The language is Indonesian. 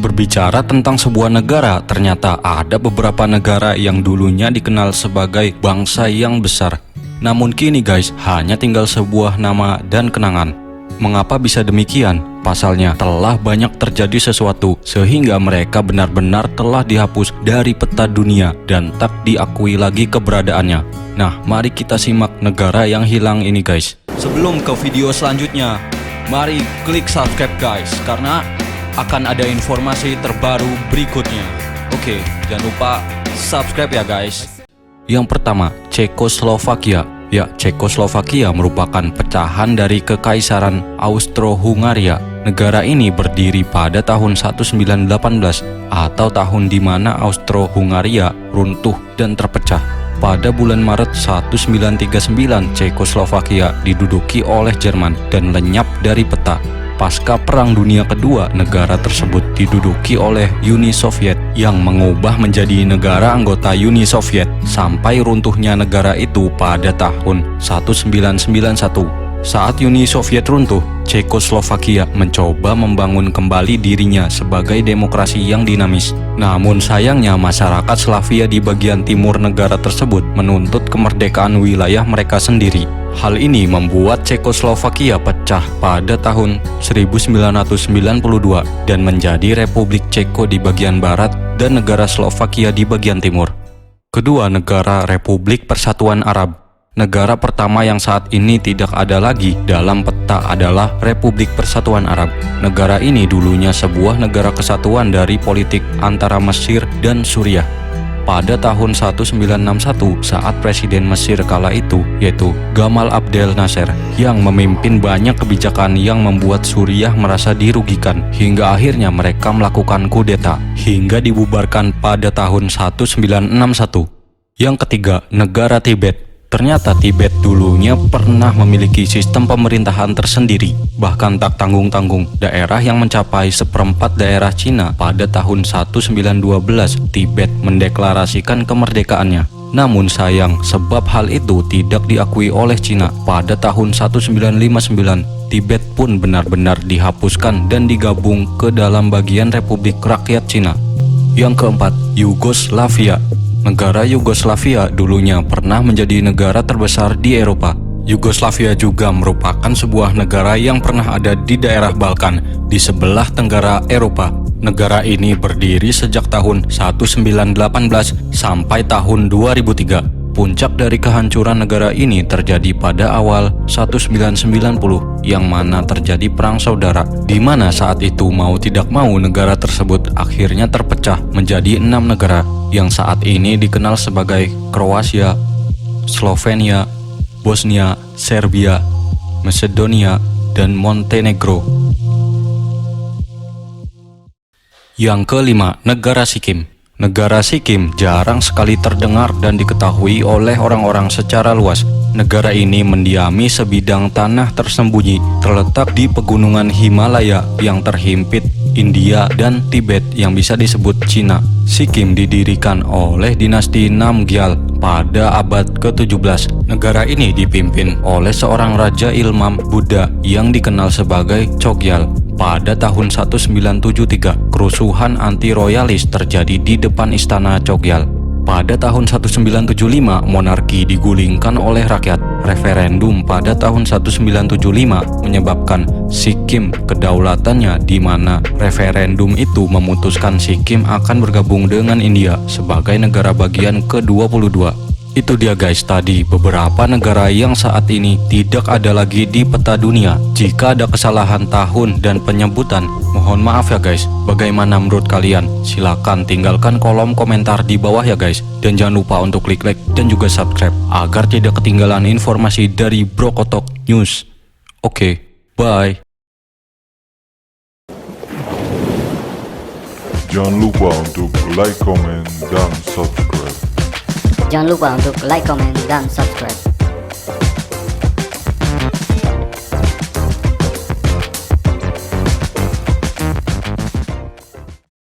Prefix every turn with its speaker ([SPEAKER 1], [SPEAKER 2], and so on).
[SPEAKER 1] Berbicara tentang sebuah negara, ternyata ada beberapa negara yang dulunya dikenal sebagai bangsa yang besar. Namun kini guys, hanya tinggal sebuah nama dan kenangan. Mengapa bisa demikian? Pasalnya telah banyak terjadi sesuatu sehingga mereka benar-benar telah dihapus dari peta dunia dan tak diakui lagi keberadaannya. Nah, mari kita simak negara yang hilang ini guys. Sebelum ke video selanjutnya, mari klik subscribe guys, karena akan ada informasi terbaru berikutnya. Oke, jangan lupa subscribe ya guys. Yang pertama, Cekoslovakia. Ya, Cekoslovakia merupakan pecahan dari Kekaisaran Austro-Hungaria. Negara ini berdiri pada tahun 1918 atau tahun di mana Austro-Hungaria runtuh dan terpecah. Pada bulan Maret 1939, Cekoslovakia diduduki oleh Jerman dan lenyap dari peta. Pasca Perang Dunia Kedua, negara tersebut diduduki oleh Uni Soviet yang mengubah menjadi negara anggota Uni Soviet sampai runtuhnya negara itu pada tahun 1991. Saat Uni Soviet runtuh, Cekoslovakia mencoba membangun kembali dirinya sebagai demokrasi yang dinamis. Namun sayangnya masyarakat Slavia di bagian timur negara tersebut menuntut kemerdekaan wilayah mereka sendiri. Hal ini membuat Cekoslovakia pecah pada tahun 1992 dan menjadi Republik Ceko di bagian barat dan negara Slovakia di bagian timur. Kedua, negara Republik Persatuan Arab. Negara pertama yang saat ini tidak ada lagi dalam peta adalah Republik Persatuan Arab. Negara ini dulunya sebuah negara kesatuan dari politik antara Mesir dan Suriah. Pada tahun 1961, saat Presiden Mesir kala itu, yaitu Gamal Abdel Nasser, yang memimpin banyak kebijakan yang membuat Suriah merasa dirugikan, hingga akhirnya mereka melakukan kudeta, hingga dibubarkan pada tahun 1961. Yang ketiga, negara Tibet. Ternyata Tibet dulunya pernah memiliki sistem pemerintahan tersendiri, bahkan tak tanggung-tanggung. Daerah yang mencapai seperempat daerah Cina pada tahun 1912, Tibet mendeklarasikan kemerdekaannya. Namun sayang, sebab hal itu tidak diakui oleh Cina. Pada tahun 1959, Tibet pun benar-benar dihapuskan dan digabung ke dalam bagian Republik Rakyat Cina. Yang keempat, Yugoslavia. Negara Yugoslavia dulunya pernah menjadi negara terbesar di Eropa. Yugoslavia juga merupakan sebuah negara yang pernah ada di daerah Balkan di sebelah tenggara Eropa. Negara ini berdiri sejak tahun 1918 sampai tahun 2003. Puncak dari kehancuran negara ini terjadi pada awal 1990 yang mana terjadi perang saudara, di mana saat itu mau tidak mau negara tersebut akhirnya terpecah menjadi 6 negara yang saat ini dikenal sebagai Kroasia, Slovenia, Bosnia, Serbia, Macedonia, dan Montenegro. Yang kelima, negara Sikkim. Negara Sikkim jarang sekali terdengar dan diketahui oleh orang-orang secara luas. Negara ini mendiami sebidang tanah tersembunyi terletak di pegunungan Himalaya yang terhimpit India dan Tibet yang bisa disebut Cina. Sikkim didirikan oleh dinasti Namgyal pada abad ke-17. Negara ini dipimpin oleh seorang Raja Ilmam Buddha yang dikenal sebagai Chogyal. Pada tahun 1973, kerusuhan anti-royalis terjadi di depan istana Chogyal. Pada tahun 1975, monarki digulingkan oleh rakyat. Referendum pada tahun 1975 menyebabkan Sikkim kedaulatannya, di mana referendum itu memutuskan Sikkim akan bergabung dengan India sebagai negara bagian ke-22. Itu dia guys, tadi beberapa negara yang saat ini tidak ada lagi di peta dunia. Jika ada kesalahan tahun dan penyebutan, mohon maaf ya guys. Bagaimana menurut kalian? Silahkan tinggalkan kolom komentar di bawah ya guys. Dan jangan lupa untuk klik like dan juga subscribe agar tidak ketinggalan informasi dari Brokotok News. Oke, bye.
[SPEAKER 2] Jangan lupa untuk like, comment, dan subscribe.
[SPEAKER 3] Jangan lupa untuk like, comment, dan subscribe.